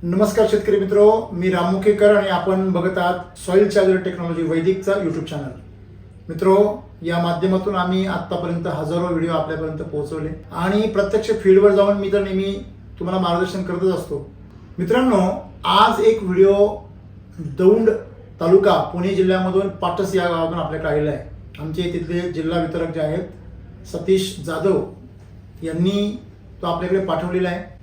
नमस्कार शेतकरी मित्रो, मी राम मुखेकर आणि आपण बघत आहात सॉइल चार्जर टेक्नॉलॉजी वैदिकचा यूट्यूब चॅनल. मित्रो, या माध्यमातून आम्ही आतापर्यंत हजारो व्हिडिओ आपल्यापर्यंत पोहोचवले आणि प्रत्यक्ष फील्डवर जाऊन मी तर नेहमी तुम्हाला मार्गदर्शन करतच असतो. मित्रांनो, आज एक व्हिडिओ दौंड तालुका पुणे जिल्ह्यामधून पाटस या गावातून आपल्याकडे आलेला आहे. आमचे तिथले जिल्हा वितरक जे आहेत सतीश जाधव यांनी तो आपल्याकडे पाठवलेला आहे.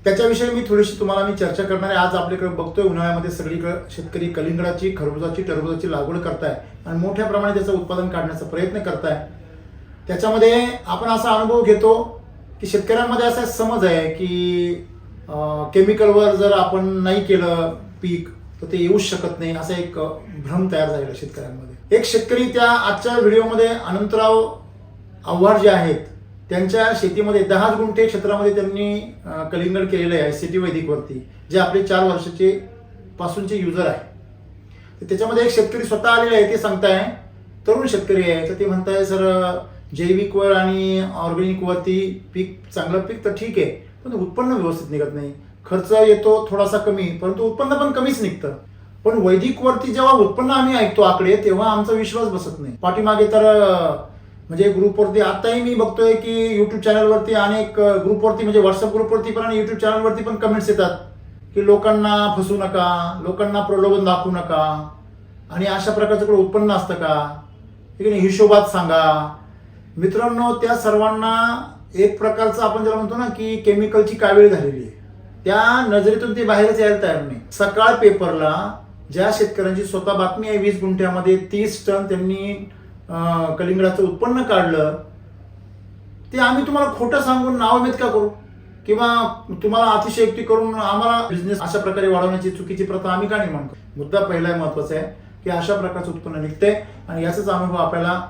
त्याच्याविषयी मी थोडीशी तुम्हाला चर्चा करणार आहे. आज आपल्याकडे बघतोय उन्हाळ्यामध्ये सगळीकडे शेतकरी कलिंगडाची, खरबुजाची, टरबुजाची लागवड करताय आणि मोठ्या प्रमाणात त्याचं उत्पादन काढण्याचा प्रयत्न करताय. त्याच्यामध्ये आपण असा अनुभव घेतो की शेतकऱ्यांमध्ये असा समज आहे की केमिकलवर जर आपण नाही केलं पीक तर ते येऊच शकत नाही, असा एक भ्रम तयार झालेला शेतकऱ्यांमध्ये. एक शेतकरी त्या आजच्या व्हिडिओमध्ये अनंतराव आव्हाड जे आहेत त्यांच्या शेतीमध्ये 10 गुंठे क्षेत्रामध्ये त्यांनी कलिंगड केलेलं आहे SCT वैदिकवरती, जे आपले 4 वर्षाचे पासूनचे युजर आहे. तर त्याच्यामध्ये एक शेतकरी स्वतः आलेले आहे. ते सांगताय, तरुण शेतकरी आहे, तर ते म्हणताय सर जैविकवर आणि ऑर्गॅनिकवरती पीक चांगलं पीक तर ठीक आहे, पण उत्पन्न व्यवस्थित निघत नाही. खर्च येतो थोडासा कमी, परंतु उत्पन्न पण कमीच निघतं. पण वैदिकवरती जेव्हा उत्पन्न आम्ही ऐकतो आकडे, तेव्हा आमचा विश्वास बसत नाही. पाठीमागे तर म्हणजे ग्रुपवरती आताही मी बघतोय की युट्यूब चॅनलवरती अनेक ग्रुपवरती, म्हणजे व्हॉट्सअप ग्रुपवरती पण आणि युट्यूब चॅनलवरती पण कमेंट्स येतात की लोकांना फसवू नका, लोकांना प्रलोभन दाखवू नका आणि अशा प्रकारचं काही उत्पन्न असतं का, ठीक आहे, हिशोबात सांगा. मित्रांनो, त्या सर्वांना एक प्रकारचं आपण ज्याला म्हणतो ना की केमिकलची कावेळ झालेली आहे. त्या नजरेतून ते बाहेरच यायला तयार नाही. सकाळ पेपरला ज्या शेतकऱ्यांची स्वतः बातमी आहे 20 गुंठ्यामध्ये 30 टन त्यांनी कलिंगडाचं उत्पन्न काढलं, ते आम्ही तुम्हाला खोटं सांगून नावमेद का करू किंवा तुम्हाला अतिशयोक्ती करून आम्हाला बिझनेस अशा प्रकारे वाढवण्याची चुकीची प्रथा आम्ही का निर्माण करू. मुद्दा पहिला महत्वाचा आहे की अशा प्रकारचं उत्पन्न निघतंय आणि याचाच अनुभव आपल्याला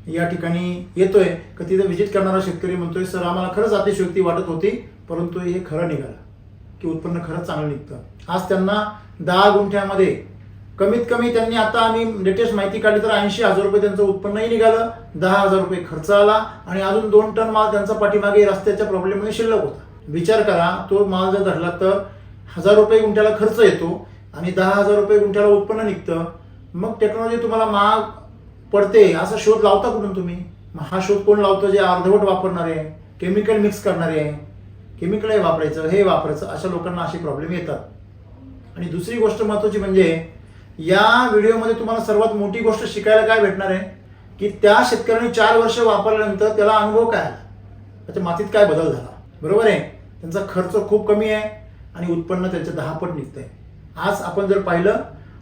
या ठिकाणी येतोय. की तिथे व्हिजिट करणारा शेतकरी म्हणतोय सर आम्हाला खरंच अतिशयोक्ती वाटत होती, परंतु हे खरं निघालं की उत्पन्न खरंच चांगलं निघतं. आज त्यांना 10 गुंठ्यामध्ये कमीत कमी त्यांनी, आता आम्ही लेटेस्ट माहिती काढली तर 80,000 रुपये त्यांचं उत्पन्नही निघालं, 10,000 रुपये खर्च आला आणि अजून 2 टन माल त्यांचा पाठीमागे रस्त्याच्या प्रॉब्लेममध्ये शिल्लक होता. विचार करा, तो माल जर धरला तर 1,000 रुपये गुंठ्याला खर्च येतो आणि 10,000 रुपये गुंठ्याला उत्पन्न निघतं. मग टेक्नॉलॉजी तुम्हाला महाग पडते असा शोध लावता कुठून तुम्ही? हा शोध कोण लावतं? जे अर्धवट वापरणारे आहे, केमिकल मिक्स करणारे आहे, केमिकल हे वापरायचं, हे वापरायचं, अशा लोकांना असे प्रॉब्लेम येतात. आणि दुसरी गोष्ट महत्वाची म्हणजे या व्हिडिओमध्ये तुम्हाला सर्वात मोठी गोष्ट शिकायला काय भेटणार आहे की त्या शेतकऱ्यांनी 4 वर्ष वापरल्यानंतर त्याला अनुभव काय आला, त्याच्या मातीत काय बदल झाला. बरोबर आहे, त्यांचा खर्च खूप कमी आहे आणि उत्पन्न त्यांचं 10 पट निघतंय. आज आपण जर पाहिलं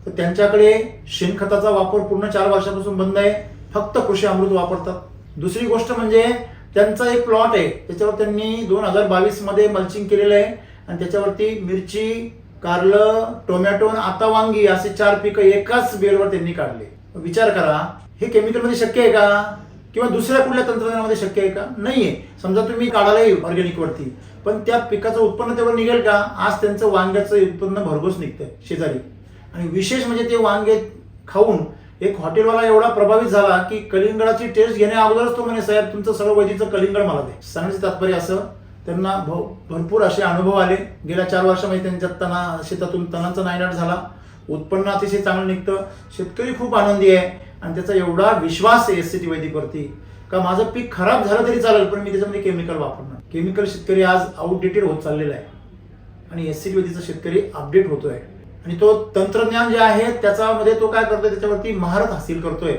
तर त्यांच्याकडे शेणखताचा वापर पूर्ण 4 वर्षापासून बंद आहे, फक्त कृषी अमृत वापरतात. दुसरी गोष्ट म्हणजे त्यांचा एक प्लॉट आहे, त्याच्यावर त्यांनी 2022 मध्ये मल्चिंग केलेलं आहे आणि त्याच्यावरती मिरची, कारलं, टोमॅटो, आता वांगी असे 4 पिकं एकाच बेडवर त्यांनी काढले. विचार करा, हे केमिकलमध्ये शक्य आहे का किंवा दुसऱ्या कुठल्या तंत्रज्ञानामध्ये शक्य आहे का? नाहीये. समजा तुम्ही काढालाही ऑर्गॅनिक वरती, पण त्या पिकाचं उत्पन्न तेवढं निघेल का? आज त्यांचं वांग्याचं उत्पन्न भरघोस निघतंय शेजारी. आणि विशेष म्हणजे ते वांगे खाऊन एक हॉटेलवाला एवढा प्रभावित झाला की कलिंगडाची टेस्ट घेण्या अगोदरच तो म्हणे साहेब तुमचं सर्व वैदिकचं कलिंगड मला दे. सांगण्याचं तात्पर्य असं, त्यांना भरपूर असे अनुभव आले. गेल्या 4 वर्षामध्ये त्यांच्या शेतातून तणांचा नायनाट झाला, उत्पन्न अतिशय चांगलं निघतं, शेतकरी खूप आनंदी आहे आणि त्याचा एवढा विश्वास आहे SCT वैदिकवरती का माझं पीक खराब झालं तरी चालेल पण मी त्याच्यामध्ये केमिकल वापरणार. केमिकल शेतकरी आज आउटडेटेड होत चाललेला आहे आणि SCT वैदिकचा शेतकरी अपडेट होतोय आणि तो तंत्रज्ञान जे आहे त्याच्यामध्ये तो काय करतोय, त्याच्यावरती महारत हासिल करतोय.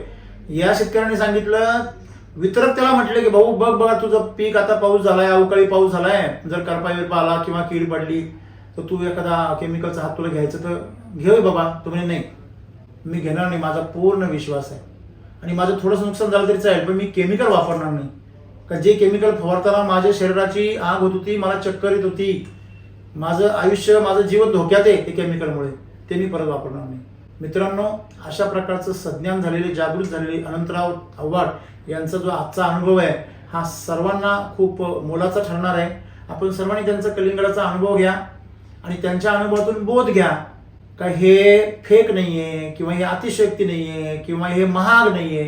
या शेतकऱ्यांनी सांगितलं, वितरक त्याला म्हटले की भाऊ बघा तुझं पीक आता पाऊस झालाय, अवकाळी पाऊस झालाय, जर करपा आला किंवा कीड पडली तर तू एखादा केमिकलचा हात तुला घ्यायचं तर घे बाबा. तो म्हणे नाही, मी घेणार नाही, माझा पूर्ण विश्वास आहे आणि माझं थोडंसं नुकसान झालं तरी चालेल पण मी केमिकल वापरणार नाही. का जे केमिकल फवारताना माझ्या शरीराची आग होत होती, मला चक्कर येत होती, माझं आयुष्य, माझं जीवन धोक्यात आहे ते केमिकलमुळे, ते मी परत वापरणार नाही. मित्रांनो, अशा प्रकारचं सज्ञान झालेले, जागृत झालेले अनंतराव आव्हाड यांचा जो आजचा अनुभव आहे हा सर्वांना खूप मोलाचा ठरणार आहे. आपण सर्वांनी त्यांचा कलिंगडाचा अनुभव घ्या आणि त्यांच्या अनुभवातून बोध घ्या का हे फेक नाहीये किंवा हे अतिशयोक्ती नाहीये किंवा हे महाग नाहीये.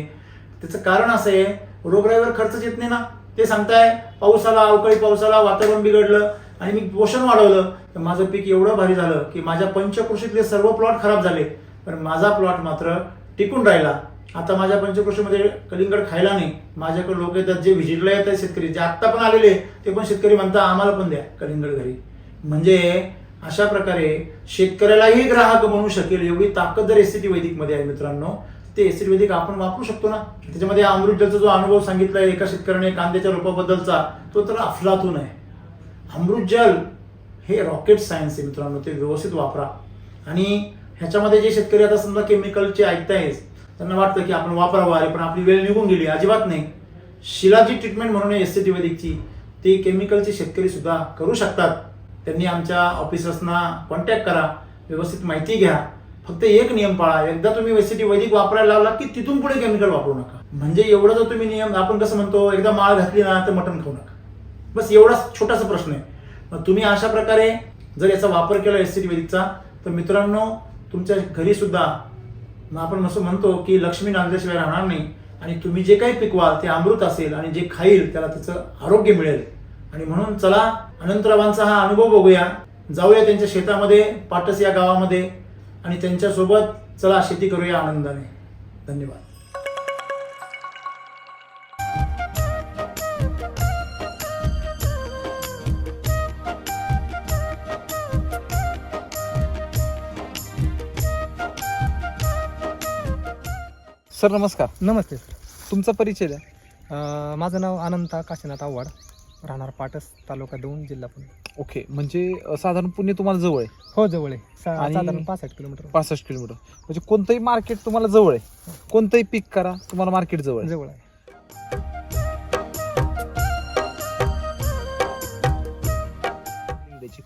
त्याचं कारण असं आहे, रोगराईवर खर्च येत नाही ना. ते सांगताय पाऊस आला, अवकाळी पाऊस आला, वातावरण बिघडलं आणि मी पोषण वाढवलं तर माझं पीक एवढं भारी झालं की माझ्या पंचकृषीतले सर्व प्लॉट खराब झाले, पण माझा प्लॉट मात्र टिकून राहिला. आता माझ्या पंचकृषीमध्ये कलिंगड खायला नाही. माझ्याकडे लोक येतात, जे व्हिजिटला येतात शेतकरी, जे आत्ता पण आलेले ते पण शेतकरी म्हणतात आम्हाला पण द्या कलिंगड घरी. म्हणजे अशा प्रकारे शेतकऱ्यालाही ग्राहक म्हणू शकेल एवढी ताकद जर एससीटी वैदिकमध्ये आहे मित्रांनो. ते एससीटी वैदिक आपण वापरू शकतो ना. त्याच्यामध्ये अमृत जलचा जो अनुभव सांगितलाय एका शेतकऱ्याने कांद्याच्या रोपाबद्दलचा, तो तर अफलातून आहे. अमृत जल हे रॉकेट सायन्स आहे मित्रांनो, ते व्यवस्थित वापरा. आणि ह्याच्यामध्ये जे शेतकरी आता समजा केमिकलचे ऐकताय, त्यांना वाटतं की आपण वापरावं, अरे पण आपली वेळ निघून गेली. अजिबात नाही. शिलाची ट्रीटमेंट म्हणून एससीटी वैदिकची, ती केमिकलचे शेतकरी सुद्धा करू शकतात. त्यांनी आमच्या ऑफिसर्सना कॉन्टॅक्ट करा, व्यवस्थित माहिती घ्या. फक्त एक नियम पाळा, एकदा तुम्ही एससीटी वैदिक वापरायला लागला की तिथून पुढे केमिकल वापरू नका. म्हणजे एवढा जर तुम्ही नियम, आपण कसं म्हणतो एकदा माळ घातली ना तर मटण खाऊ नका, बस एवढाच छोटासा प्रश्न आहे. मग तुम्ही अशा प्रकारे जर याचा वापर केला एससीटी वैदिकचा, तर मित्रांनो तुमच्या घरी सुद्धा आपण असं म्हणतो की लक्ष्मी नांदल्याशिवाय राहणार नाही. आणि तुम्ही जे काही पिकवाल ते अमृत असेल आणि जे खाईल त्याला त्याचं आरोग्य मिळेल. आणि म्हणून चला अनंतरावांचा हा अनुभव बघूया, जाऊया त्यांच्या शेतामध्ये, पाटस या गावामध्ये, आणि त्यांच्यासोबत चला शेती करूया आनंदाने. धन्यवाद. सर नमस्कार. नमस्ते सर. तुमचा परिचय द्या. माझं नाव अनंता काशीनाथ आव्हाड, राहणार पाटस, तालुका दौंड, जिल्हा पुणे. ओके, म्हणजे साधारण पुणे तुम्हाला जवळ आहे? हो जवळ आहे. आणि साधारण 65 किलोमीटर. 65 किलोमीटर, म्हणजे कोणतंही मार्केट तुम्हाला जवळ आहे, कोणतंही पीक करा तुम्हाला मार्केट जवळ आहे. जवळ आहे.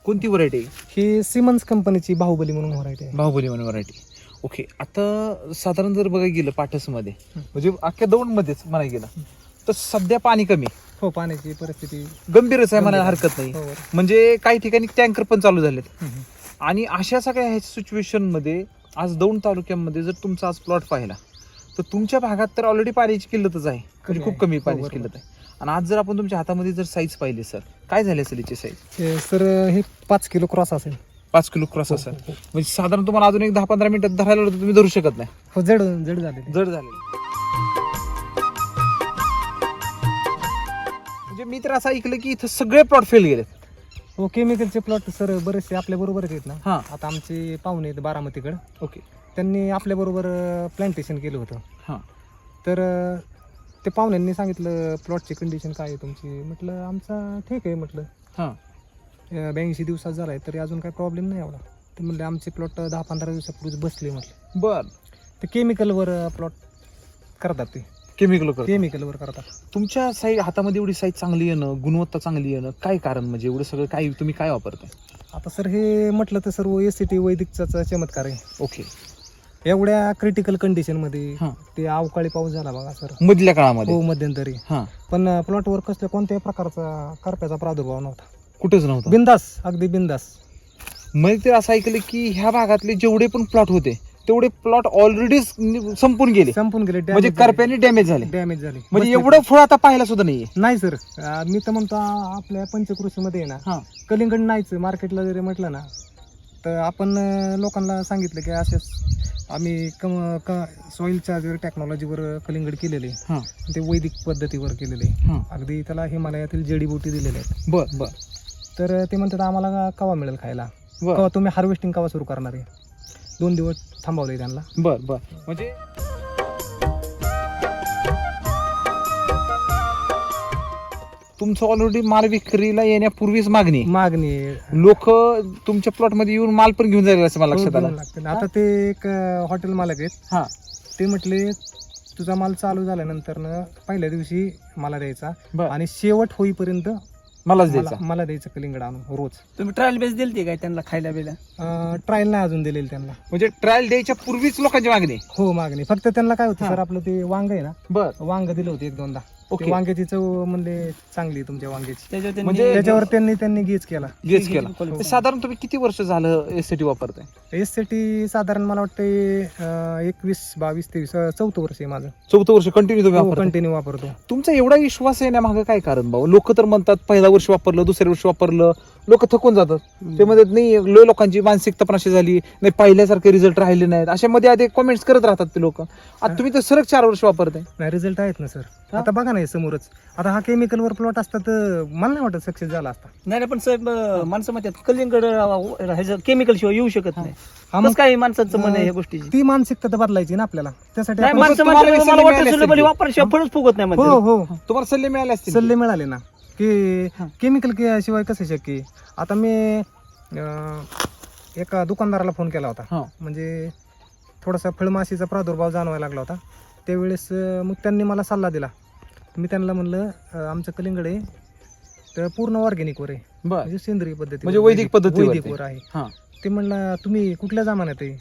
कोणती व्हरायटी? ही सिमन्स कंपनीची बाहुबली म्हणून व्हरायटी आहे. बाहुबली म्हणून व्हरायटी. ओके, आता साधारण जर बघायला गेलं पाटसमध्ये, म्हणजे अख्ख्या दौंडमध्येच म्हणायला गेलं तर सध्या पाणी कमी, हो पाण्याची परिस्थिती गंभीरच आहे म्हणायला हरकत नाही. हो. म्हणजे काही ठिकाणी टँकर पण चालू झालेत. आणि अशा सगळ्या ह्या सिच्युएशन मध्ये आज दौंड तालुक्यामध्ये जर तुमचा आज प्लॉट पाहिला तर तुमच्या भागात तर ऑलरेडी पाण्याची किल्लतच आहे, म्हणजे खूप कमी पाण्याची किल्लत आहे. आणि आज जर आपण तुमच्या हातामध्ये जर साईज पाहिली सर, काय झाली असेल याची साईज? सर हे 5 किलो क्रॉस असेल. 5 किलो क्रॉस असेल. म्हणजे साधारण तुम्हाला अजून एक 10-15 मिनिटात धरायला होतं, तुम्ही धरू शकत नाही. हो जड झाले. जड झाले. म्हणजे मी तर असं ऐकलं की इथं सगळे प्लॉट फेल गेलेत. हो केमिकलचे प्लॉट सर बरेचसे आपल्या बरोबरच आहेत ना. हा. आता आमचे पाहुणे आहेत बारामतीकडे. ओके. त्यांनी आपल्या बरोबर प्लांटेशन केलं होतं. हा. तर ते पाहुण्यांनी सांगितलं प्लॉटची कंडिशन काय आहे तुमची. म्हटलं आमचा ठीक आहे. म्हटलं हा. 82 दिवसात झालाय तरी अजून काही प्रॉब्लेम नाही एवढा. ते म्हणले आमचे प्लॉट 10-15 दिवसापूर्वीच बसले. म्हटलं बर. ते केमिकलवर प्लॉट करतात. ते केमिकलवर करतात. तुमच्या साईज हातामध्ये एवढी साईज चांगली येणं, गुणवत्ता चांगली येणं, काय कारण? म्हणजे एवढं सगळं काय तुम्ही काय वापरताय? आता सर हे म्हटलं तर सर्व एससीटी वैदिकचाच चमत्कार आहे. ओके. एवढ्या क्रिटिकल कंडिशन मध्ये हा. ते अवकाळी पाऊस झाला बघा सर मधल्या काळामध्ये. हो मध्यंतरी. हा. पण प्लॉटवर कसल्या कोणत्याही प्रकारचा करप्याचा प्रादुर्भाव नव्हता. कुठेच नव्हतं. बिंदास, अगदी बिंदास. म्हणजे ते असं ऐकलं की ह्या भागातले जेवढे पण प्लॉट होते तेवढे प्लॉट ऑलरेडी संपून गेले, म्हणजे करप्याने डॅमेज झाले. म्हणजे एवढं फळ आता पाहायला सुद्धा नाहीये. नाही सर, मी तर म्हणतो आपल्या पंचकृषीमध्ये ना हा. कलिंगड नाहीच. मार्केटला जरी म्हटलं ना तर आपण लोकांना सांगितलं की असेच आम्ही सॉइल चार्जर टेक्नॉलॉजीवर कलिंगड केलेले, हा. ते वैदिक पद्धतीवर केलेले. हा. अगदी त्याला हिमालयातील जडीबुटी दिलेल्या आहेत. बर बर. तर ते म्हणतात आम्हाला कवा मिळेल खायला, बर कवा तुम्ही हार्वेस्टिंग कवा सुरू करणार आहे. 2 दिवस थांबवले त्यांना. बर बर. म्हणजे तुमचं ऑलरेडी माल विक्रीला येण्यापूर्वीच मागणी लोक तुमच्या प्लॉट मध्ये येऊन माल पण घेऊन जायला, असं मला लक्षात आलं. आता ते एक हॉटेल मालक आहेत. हा. ते म्हटले तुझा माल चालू झाल्यानंतर पहिल्या दिवशी मला द्यायचा आणि शेवट होईपर्यंत मला द्यायचं कलिंगड आणून रोज. तुम्ही ट्रायल बेस दिलती काय त्यांना खायला बिला? ट्रायल नाही अजून दिलेली त्यांना. म्हणजे ट्रायल द्यायच्या पूर्वीच लोकांची मागणी? हो मागणी. फक्त त्यांना काय होतं सर, आपलं ते वांग आहे ना, बर, वांग दिलं होतं 1-2दा. ओके. ते वांग्याची चव म्हणले चांगली आहे तुमच्या वांग्याची. त्याच्यावर त्यांनी- म्हणजे त्याच्यावर त्यांनी गेज केला. गेच केला. quality. तर साधारण तुम्ही किती वर्ष झालं एसटी वापरताय? एससाठी साधारण मला वाटतं 21, 22, 23 चौथं वर्ष आहे माझं. 14 वर्ष कंटिन्यू तुम्ही वापरताय. कंटिन्यू वापरतो. तुमचा एवढा विश्वास आहे ना मागं काय कारण भाऊ? लोक तर म्हणतात पहिल्या वर्षी वापरलं, दुसऱ्या वर्षी वापरलं, लोक थकून जातात. ते म्हणतात नाही, लय लोकांची मानसिकता पण अशी झाली नाही, पहिल्यासारखे रिझल्ट राहिले नाहीत, अशा मध्ये आधी कमेंट्स करत राहतात ते लोक. आता तुम्ही तर सरळ 4 वर्ष वापरताय. नाही, रिझल्ट आहेत ना सर. आता बघा नाही समोरच. आता हा केमिकलवर प्लॉट असता तर मला नाही वाटत सक्सेस झाला असता. नाही पण साहेब माणसं म्हणतात कलिंगड केमिकल शिवाय येऊ शकत नाही. हा, मग कसं काय माणसाचं मन आहे या गोष्टीची? ती मानसिकता तर बदलायची ना आपल्याला. त्यासाठी नाही आपण- माणसं तुम्हाला म्हणतात, सल्ले मला वाटतं मिळाले सुलभ असतील. वापरशिवाय फळच फुगत नाही हो म्हणतात. हो तुम्हाला सल्ले मिळाले असतील. सल्ले मिळाले ना की हा. केमिकल शिवाय कसं शक्य आहे? आता मी एका दुकानदाराला फोन केला होता. हा. म्हणजे थोडासा फळमाशीचा प्रादुर्भाव जाणवायला लागला होता. त्यावेळेस मग त्यांनी मला सल्ला दिला. मी त्यांना म्हणलं आमचं कलिंगड आहे तर पूर्ण ऑर्गॅनिकवर आहे, बर. म्हणजे सेंद्रिय पद्धती, म्हणजे वैदिक पद्धतीवर वैदिकवर आहे. हा. ते म्हणलं तुम्ही कुठल्या जमान्यात आहे?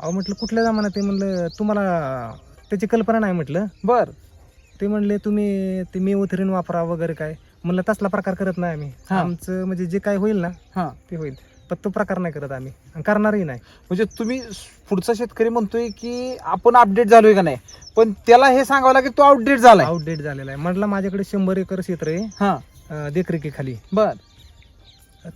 अहो म्हटलं कुठल्या जमान्यात आहे? म्हणलं तुम्हाला त्याची कल्पना नाही म्हटलं. बर. ते म्हणले तुम्ही ते मेवथरीन वापरा वगैरे काय. म्हणलं तसला प्रकार करत नाही आम्ही. हा. आमचं म्हणजे जे काय होईल ना हा. ते होईल, पण तो प्रकार नाही करत आम्ही आणि करणारही नाही. म्हणजे तुम्ही पुढचा शेतकरी म्हणतोय की आपण अपडेट झालोय का नाही, पण त्याला हे सांगावं लागेल तो आउटडेट झालाय. आउटडेट झालेला आहे. म्हटलं माझ्याकडे 100 एकर क्षेत्र आहे हा. देखरेखीखाली. बर.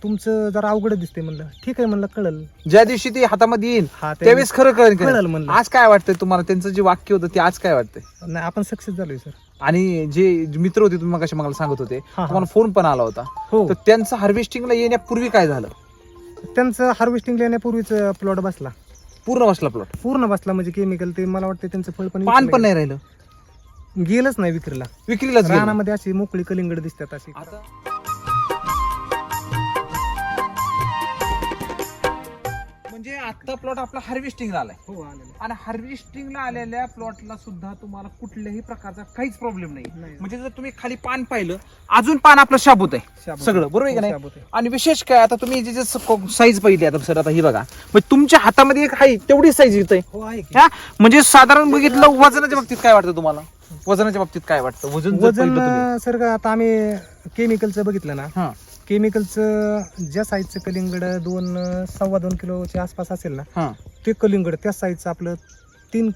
तुमचं जरा अवघड दिसते. म्हणलं ठीक आहे, म्हणलं कळल. ज्या दिवशी ती हातामध्ये येईल हा त्यावेळेस खरं कळेल. कळल म्हणलं. आज काय वाटतंय तुम्हाला? त्यांचं जे वाक्य होतं ते आज काय वाटतंय? नाही, आपण सक्सेस झालोय सर. आणि जे मित्र होते तुम्ही मगाशी मला सांगत होते, हा. तुम्हाला फोन पण आला होता, हो, तर त्यांचं हार्वेस्टिंगला येण्यापूर्वी काय झालं? त्यांचं हार्वेस्टिंग येण्यापूर्वीच प्लॉट बसला, पूर्ण बसला प्लॉट, पूर्ण बसला. म्हणजे केमिकल ते मला वाटतं त्यांचं फळ पण पान पण नाही राहिलं, गेलंच नाही विक्रीला. विक्रीलाच गेलं. रानामध्ये अशी मोकळी कलिंगड दिसतात अशी. आता म्हणजे आता प्लॉट आपला हार्वेस्टिंगला आलाय हो, आलेलं. आणि हार्वेस्टिंगला आलेल्या प्लॉटला सुद्धा तुम्हाला कुठल्याही प्रकारचा काहीच प्रॉब्लेम नाही. नाही. म्हणजे जर तुम्ही खाली पान पाहिलं, अजून पान आपलं शाबूत आहे शाबूत. सगळं, बरोबर आहे का हो, नाही? शाबूत आहे. आणि विशेष काय, आता तुम्ही जे साईज पाहिली आता सर, आता ही बघा, म्हणजे तुमच्या हातामध्ये एक आहे तेवढी साईज येते. हो, आहे की. हा, म्हणजे साधारण बघितलं वजनाच्या बाबतीत काय वाटतं तुम्हाला? वजनाच्या बाबतीत काय वाटतं? वजन जर वजन पाहिलं तुम्ही. सर आता आम्ही केमिकलचं बघितलं ना, हा. केमिकलचं ज्या साईजचं कलिंगड 2-2.25 किलोच्या आसपास असेल ना, हा. ते कलिंगड त्या साईजचं आपलं 3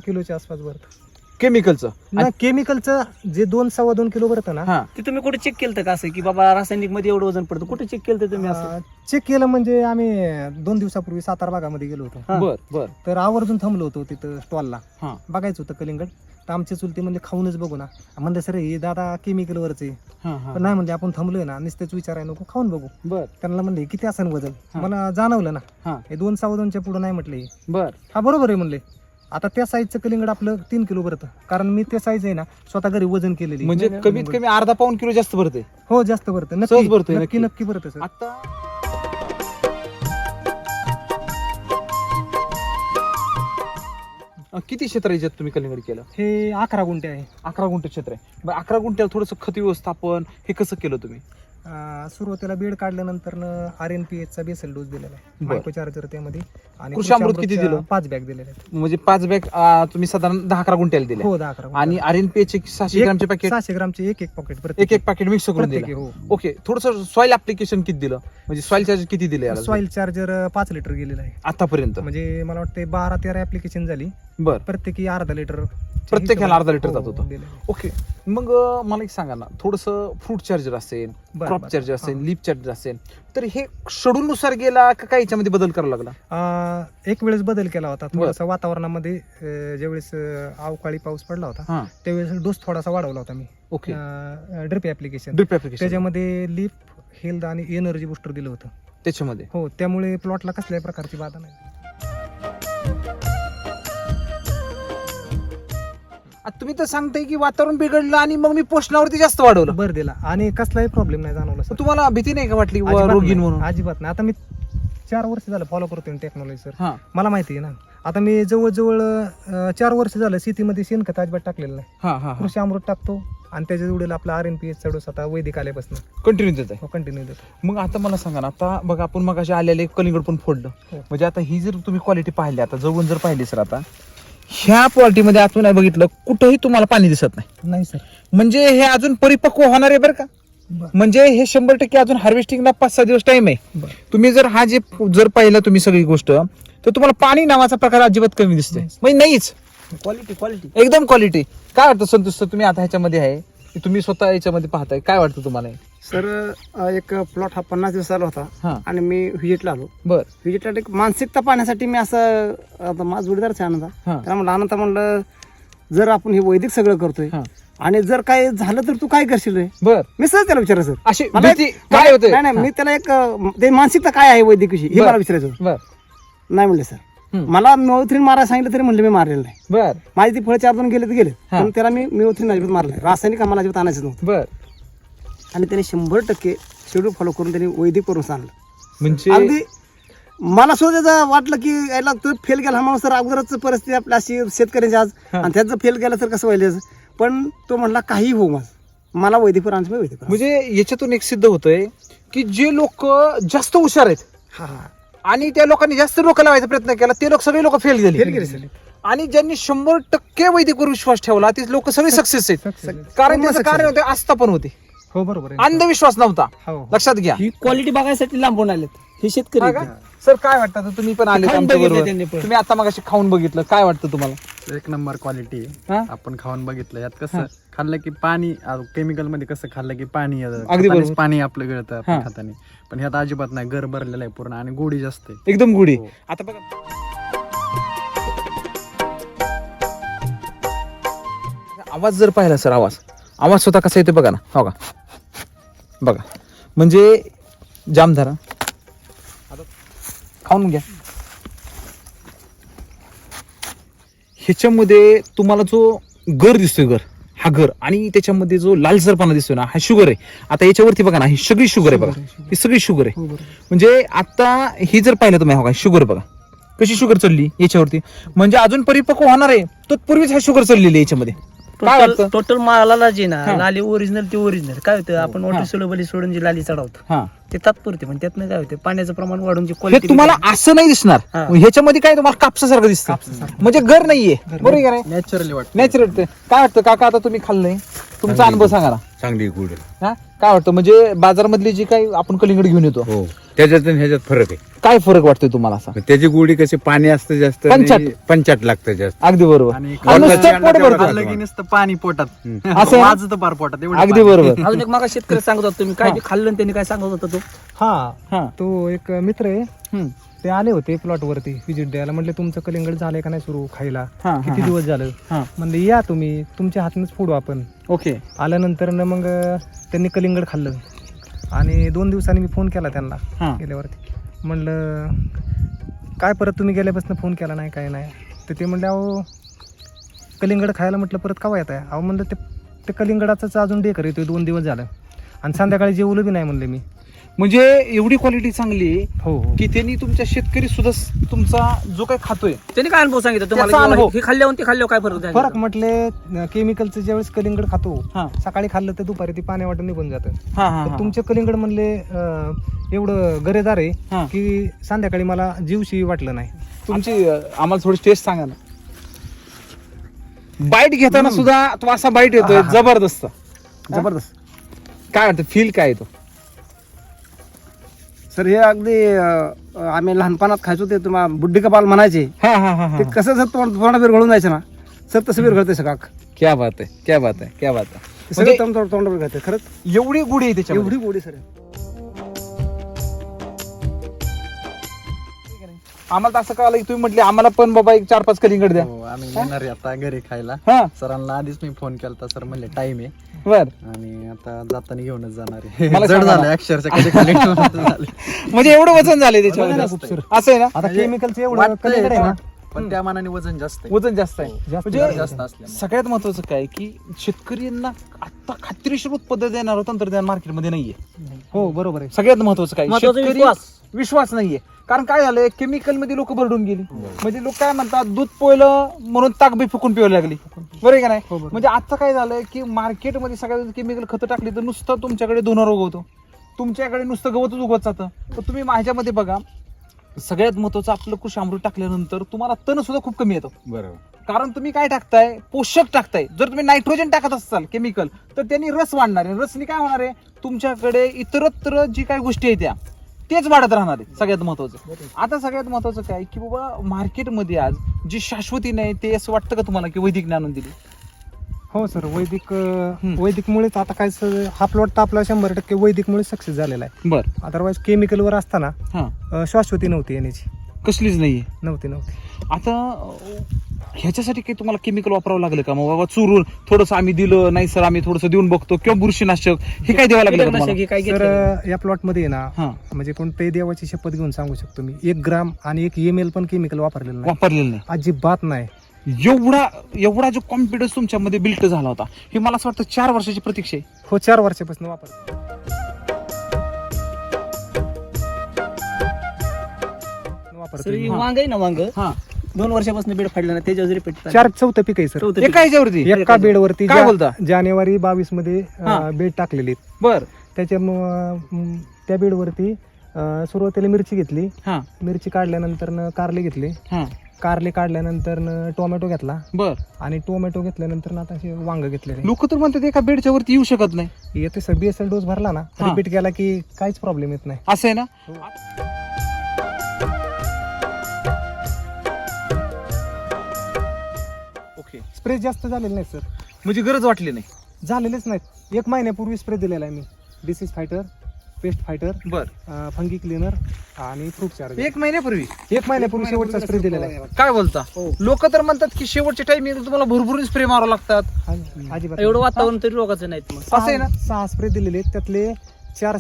किलोच्या आसपास भरतं. केमिकलचं. ना केमिकलचं जे 2-2.25 किलो भरतं ना, हा. ते तुम्ही कुठे चेक केलं का असं की बाबा रासायनिक मध्ये एवढं वजन पडतं? कुठे चेक केलं तुम्ही असं? चेक केलं म्हणजे आम्ही 2 दिवसापूर्वी सातारा भागामध्ये गेलो होतो. हा. बर बर. तर आवर्जून थांबलो होतो तिथं स्टॉलला. हा. बघायचं होतं कलिंगड. तर आमचे चुलते म्हणजे खाऊनच बघू ना. म्हणलं सर हे दादा केमिकलवरच आहे. हा, हा. पण नाही म्हणजे आपण थांबलोय ना, नुसतेच विचारायला नको, खाऊन बघू. बर. त्यांना म्हणले "हे किती असेल वजन?" हा. मला जाणवलं ना, हा. हे 2-2.25 पुढे नाही म्हटले. बर. हा बरोबर आहे म्हणले. आता त्या साईजचं कलिंगड आपलं 3 किलो भरतं, कारण मी त्या साईज आहे ना स्वतः घरी वजन केलेली. म्हणजे कमीत कमी अर्धा पाऊण किलो जास्त भरते. हो, जास्त भरतं. सहज भरतंय, नक्की नक्की. नक्की भरतं सर. आता किती क्षेत्र आहे ज्यात तुम्ही कलिंगड केलं? हे 11 गुंठे आहे. 11 गुंठे क्षेत्र आहे. बरं, 11 गुंठ्याला थोडंसं खत व्यवस्थापन हे कसं केलं तुम्ही? सुरुवातीला बेड काढल्यानंतर RNPH चा बेसल डोस दिलेला आहे, बरं. मायक्रो चार्जर त्यामध्ये. आणि कृषी अमृत किती दिलं? 5 बॅग दिलेले आहेत. म्हणजे 5 बॅग तुम्ही साधारण 10-11 गुंठ्याला दिले. हो, 10-11 आणि RNPH 600 ग्रामचे पॅकेट, 600 ग्रामचे एक पॉकेट एक पॅकेट मिक्स करून प्रत्येकी. दिलं. हो, ओके. थोडंसं सॉइल ऍप्लिकेशन किती दिलं? म्हणजे सॉइल चार्ज किती दिले याला सॉइल चार्जर 5 लिटर गेलेलं आहे. आतापर्यंत? म्हणजे मला वाटतं 12-13 ऍप्लिकेशन झाली, बर. प्रत्येकी अर्धा लिटर. प्रत्येकाला अर्धा लिटर जात होतं. दिलेलं आहे. ओके. मग मला एक सांगा ना, थोडंसं फ्रूट चार्जर असेल, बरं, क्रॉप बरं. चार्जर असेल, हा. लीफ चार्जर असेल, तर हे शेड्यूल नुसार गेला का काही याच्यामध्ये बदल करावा लागला? एक वेळेस बदल केला होता थोडासा वातावरणामध्ये. ज्यावेळेस अवकाळी पाऊस पडला होता हा. त्यावेळेस डोस थोडासा वाढवला होता मी. Okay. Drip application. Drip application त्याच्यामध्ये लीफ हेल्थ आणि एनर्जी बुस्टर दिलं होतं त्याच्यामध्ये. हो, त्यामुळे प्लॉटला कसल्याही प्रकारची बाधा नाही. आता तुम्ही तर सांगताय की वातावरण बिघडलं आणि मग मी पोषणावरती जास्त वाढवलं. भर दिला आणि कसलाही प्रॉब्लेम नाही जाणवला सर. तर तुम्हाला भीती नाही का वाटली अजिबात रोगीन नाही, म्हणून? अजिबात नाही. आता मी 4 वर्ष झालं फॉलो करतोय टेक्नॉलॉजी सर. हा. मला माहिती आहे ना. आता मी जवळजवळ 4 वर्ष झालं शेतीमध्ये शेणखत अजिबात टाकलेलं नाही. हा हा. कृषी अमृत टाकतो आणि त्याच्या जोडीला आपला RNPH चा डोस आता वैदिक आल्यापासून कंटिन्यू देत आहे. कंटिन्यू देतो. मग आता मला सांगा ना, आता बघा आपण मगाशी आलेले कलिंगड पण फोडलं. हो. म्हणजे आता ही जर तुम्ही क्वालिटी पाहिली, आता जवळून जर पाहिली सर, आता ह्या प्लॉटीमध्ये आतून नाही बघितलं कुठंही तुम्हाला पाणी दिसत नाही. नाही सर. म्हणजे हे अजून परिपक्व होणार आहे बरं का. म्हणजे हे 100% अजून हार्वेस्टिंगला 5-6 दिवस टाइम आहे. तुम्ही जर हा जर पाहिलं तुम्ही सगळी गोष्ट, तर तुम्हाला पाणी नावाचा प्रकार अजिबात कमी दिसते म्हणजे नाहीच. क्वालिटी एकदम क्वालिटी. काय वाटतं संतोष सर, तुम्ही आता ह्याच्यामध्ये आहे, तुम्ही स्वतः याच्यामध्ये पाहताय, काय वाटतं तुम्हाला? सर एक प्लॉट हा 50 दिवसाला हा. होता आणि मी व्हिजिटला आलो. बर. व्हिजिटला एक मानसिकता पाहण्यासाठी मी असं, आता माझा जोडीदारच आहे आनंदा, हा. त्याला म्हणलं आनंदा म्हणलं जर आपण हे वैदिक सगळं करतोय हा. आणि जर काय झालं तर तू काय करशील रे? बर. मी सहज त्याला विचारलं सर. अशी मला भीती एक- काय होते? नाही नाही, मी त्याला एक ते मानसिकता काय आहे वैदिक विषयी हे बर. मला विचारायचं होतं. बर नाही म्हणले सर, हम्म. मला मिओथ्रीन मारायला सांगितलं तरी म्हणलं मी मारलेलं नाही. बर माझी ती फळं 4 दोन गेले तर गेले, हा. पण त्याला मी मिओथ्रीन अजिबात मारलं नाही. रासायनिक आम्हाला अजिबात आणायचं नव्हतं बर. आणि त्याने 100% शेड्यूल फॉलो करून त्यांनी वैदिक करून सांगलं. म्हणजे अगदी मला सुद्धा त्याचं वाटलं की याला तर फेल गेला हा माणूस, तर अगोदरच परिस्थिती आपली अशी शेतकऱ्यांची आज, हा. आणि त्याचं फेल गेलं तर कसं व्हायला. पण तो म्हणला काही हो मला वैदिक आणायचं, मी वैदिक म्हणजे याच्यातून एक सिद्ध होतंय की जे लोक जास्त हुशार आहेत हा हा आणि त्या लोकांनी जास्त लोक लावायचा प्रयत्न केला, ते लोक सगळे लोक फेल फेल गेले. गेले सर. आणि ज्यांनी 100% वैदिकवर विश्वास ठेवला ते लोक सगळे सक्सेस आहेत. कारण त्याचं success कारण होते, आस्था पण होते, हो बरोबर आहे. अंधविश्वास नव्हता. हो. लक्षात घ्या. ही क्वालिटी बघायसाठी लांबून आलेत हे शेतकरी हा का? सर काय वाटतं आता तुम्ही पण आले खाऊन आमच्या बघितलं बरोबर. त्यांनी पण. तुम्ही आता मग खाऊन बघितलं, काय वाटतं तुम्हाला? एक नंबर क्वालिटी हा? आपण खाऊन बघितलं. यात कसं खाल्लं की पाणी, केमिकल मध्ये कसं खाल्लं की पाणी येतं. अगदी खातानीच बरोबर. पाणी आपलं गळतं हा. आपण खातानी, पण ह्यात अजिबात नाही. घर भरलेलं आहे पूर्ण आणि गोडी जास्त आहे. एकदम गुढी. हो. आता बघा आवाज जर पाहिला सर, आवाज स्वतः कसा येतो बघा ना. हो का, बघा म्हणजे जामधारा. आता खाऊन घ्या. ह्याच्यामध्ये तुम्हाला जो गर दिसतोय, हा गर, आणि त्याच्यामध्ये जो लालसरपणा दिसतोय ना, हा शुगर आहे. आता याच्यावरती बघा ना, ही सगळी शुगर आहे बघा, ही सगळी शुगर आहे. म्हणजे आता ही जर पाहिलं तुम्ही, हो का, शुगर बघा कशी शुगर चालली याच्यावरती, म्हणजे अजून परिपक्व होणार आहे तत्पूर्वीच हा शुगर चाललेली आहे याच्यामध्ये. काय वाटतं? टोटल मालाला जे ना हा. लाली ओरिजिनल ते ओरिजिनल काय होतं, आपण वॉटर सोलबली सोडून जी लाली चढवतो हा, ते तात्पुरते, पण त्यातनं काय होतं पाण्याचं प्रमाण वाढून जी हे क्वालिटी तुम्हाला असं नाही दिसणार. हा. ह्याच्यामध्ये काय तुम्हाला कापसासारखं दिसतं, म्हणजे गर नाहीये. बरोबर आहे का नाही? नॅचरली वाटतं. नॅचरल. काय वाटतं काका, आता तुम्ही खाल्लंय, तुमचा अनुभव सांगा ना. चांगली गुड. हा, काय वाटतं म्हणजे बाजारामधली जी काही आपण कलिंगड घेऊन येतो, हो, त्याच्यात आणि ह्याच्यात फरक आहे. काय फरक वाटतोय तुम्हाला असा? त्याची गुढी कशी पाणी असतं जास्त, पंचाट. आणि पंचाट लागतं जास्त. अगदी बरोबर. आणि आणि नुसतं पोट भरतं. खाल्लं की नुसतं पाणी पोटात, असं आहे ना? माझं तर पार पोटात एवढं अगदी पाणी. बरोबर. अजून एक मागा शेतकरी सांगत होता तुम्ही काय ते खाल्लं आणि त्यांनी काय सांगत होता तो हा, हा. तो एक मित्र आहे, हम्म. ते आले होते प्लॉट वरती व्हिजिट द्यायला. म्हणले तुमचं कलिंगड झालंय का नाही सुरू खायला, हा, हा, किती हा. दिवस झालं? हा. म्हणले या तुम्ही, तुमच्या हातनंच फोडू आपण. ओके. आल्यानंतर ना मग त्यांनी कलिंगड खाल्लं आणि 2 दिवसांनी मी फोन केला त्यांना हा. गेल्यावरती. म्हणलं काय परत तुम्ही गेल्यापासून फोन केला नाही, काय नाही. तर ते म्हणले अहो कलिंगड खायला. म्हटलं परत केव्हा येत आहे? अहो म्हणलं ते कलिंगडाचाच अजून डेकर येतोय, 2 दिवस झालं आणि संध्याकाळी जेवलं बी नाही म्हणले मी. म्हणजे एवढी क्वालिटी चांगली आहे हो हो. की त्यांनी तुमच्या शेतकरी सुद्धा तुमचा जो काही खातोय त्यांनी काय अनुभव सांगितलं त्याचा तुम्हाला अनुभव. हे खाल्ल्यावर ते खाल्ल्यावर काय फरक झाला? फरक म्हटले केमिकलचं ज्यावेळेस कलिंगड खातो, हा. सकाळी खाल्लं तर दुपारी ते पाण्या वाटून निघून जातं. हा, हा, तर हा. तुमचे कलिंगड म्हणले एवढं गरेदार हा. आहे की संध्याकाळी मला जीवशी वाटलं नाही. तुमची आम्हाला थोडी टेस्ट सांगा ना. बाईट घेताना सुद्धा तो असा बाईट येतोय जबरदस्त. जबरदस्त काय वाटतं, फील काय येतो? सर. हे अगदी आम्ही लहानपणात खायचो ते तुम्हाला बुड्डी का बाल म्हणायचे, हा, हा, हा, हा. ते कसं जर तोंडात विरघळून जायचं ना सर, तसं विरघळते सगळं. क्या बात आहे, क्या बात आहे, क्या बात आहे. ते सगळं तोंडात विरघळते खरंच. एवढी गुढी आहे त्याच्या एवढी गोडी सर. आम्हाला तर असं कळालं की तुम्ही म्हटले आम्हाला पण बाबा एक 4-5 कलिंगड द्या. हो, आम्ही येणार आहे आता घरी खायला. हा, सरांना आधीच मी फोन केला, सर म्हणले टाइम आहे बर. आणि आता जाताना घेऊनच जाणार आहे. मला जड सांगा झालं ना. अक्षरशः कधी खाली झालं. म्हणजे एवढं वजन झालंय वजन त्याच्यामध्ये. जास्त आहे. असं आहे ना, आता म्हणजे केमिकलचं एवढं वाटतंय कलिंगड आहे ना, पण त्या मानाने वजन जास्त आहे. वजन जास्त आहे. जास्त दर म्हणजे जास्त असल्यामुळे. सगळ्यात महत्वाचं काय की शेतकऱ्यांना आता खात्रीशीर उत्पादन देणारं तंत्रज्ञान मार्केटमध्ये नाहीये. हो बरोबर आहे. सगळ्यात महत्वाचं काय, महत्वाचं शेतकरी विश्वास नाहीये. कारण काय झालंय, केमिकल मध्ये लोक भरडून गेली. म्हणजे लोक काय म्हणतात, दूध पोयलं म्हणून ताकबी फुकून पिवायला लागली. बरोबर आहे का नाही? म्हणजे आता काय झालंय की मार्केटमध्ये सगळ्यात केमिकल खतं टाकली तर नुसतं तुमच्याकडे दोनार उगवतो, तुमच्याकडे नुसतं गवतच उगवत जातं. तर तुम्ही माझ्यामध्ये बघा, सगळ्यात महत्वाचं आपलं कृषी अमृत टाकल्यानंतर तुम्हाला तण सुद्धा खूप कमी येतो. बरोबर. कारण तुम्ही काय टाकताय, पोषक टाकताय. जर तुम्ही नायट्रोजन टाकत असाल केमिकल, तर त्यांनी रस वाढणार आहे. रसनी काय होणार आहे, तुमच्याकडे इतरत्र जी काही गोष्टी आहेत तेच वाढत राहणार आहे. सगळ्यात महत्वाचं. आता सगळ्यात महत्वाचं काय की बाबा मार्केटमध्ये आज जी शाश्वती नाही, ते असं वाटतं का तुम्हाला की वैदिक आणून दिली? हो सर, वैदिकमुळेच आता काय हा प्लॉट तर आपला 100% वैदिकमुळे सक्सेस झालेला आहे. बर. अदरवाईज केमिकलवर असताना हा, शाश्वती नव्हती येण्याची, कसलीच नाहीये. नव्हती. आता ह्याच्यासाठी काही तुम्हाला केमिकल वापरावं लागलं का? मग बाबा चुरून थोडंसं आम्ही दिलं नाही सर, आम्ही थोडंसं देऊन बघतो, किंवा बुरशीनाशक हे काय द्यावं लागलं का तुम्हाला? कीटकनाशक हे काय तर घेतलं? या प्लॉटमध्ये ना हा, म्हणजे कोणत्याही देवाची शपथ घेऊन सांगू शकतो मी, 1 ग्राम आणि 1 ml पण केमिकल वापरलेलं नाही, वापरलेलं नाही. अजिबात नाही. एवढा जो कॉन्फिडन्स तुमच्यामध्ये बिल्ट झाला होता, हे मला असं वाटतं 4 वर्षाची प्रतीक्षा आहे. हो, 4 वर्षापासून वापरतो. सर ही वांग आहे ना, वांग हा, 2 वर्षापासून बेड फाडला ना, त्याच्यावर रिपीट 4th पीक आहे सर. एका ह्याच्यावरती एका बेडवरती काय बोलता? जानेवारी 22 मध्ये हा. बेड टाकलेले आहेत. बर. त्याच्यामुळं त्या बेडवरती सुरुवातीला मिरची घेतली, हा, मिरची काढल्यानंतर कारले घेतले, हा, कारले काढल्यानंतर टोमॅटो घेतला, बर. आणि टोमॅटो घेतल्यानंतर आता असे वांग घेतले. लोक तर म्हणतात एका बेडच्या वरती येऊ शकत नाही. येते सर, BSL डोस भरला ना, हा. रिपीट केला की काहीच प्रॉब्लेम येत नाही. असं आहे ना? ओके. स्प्रे जास्त झालेले नाही सर, म्हणजे गरज वाटली नाही. झालेलेच नाहीत. 1 महिन्यापूर्वी स्प्रे दिलेला आहे मी, डिसीज फायटर, पेस्ट फायटर, बर. फंगी क्लिनर आणि फ्रूट चार्ज. 1 महिन्यापूर्वी 1 महिन्यापूर्वी शेवटचा स्प्रे दिलेला आहे. काय बोलता? हो. लोक तर म्हणतात की शेवटच्या टाइमिंग तुम्हाला भरभरून स्प्रे मारावं लागतात. अजिबात एवढं वातावरण तरी रोगाचं नाहीत मग. असं आहे ना? 6 स्प्रे दिलेले आहेत, त्यातले 4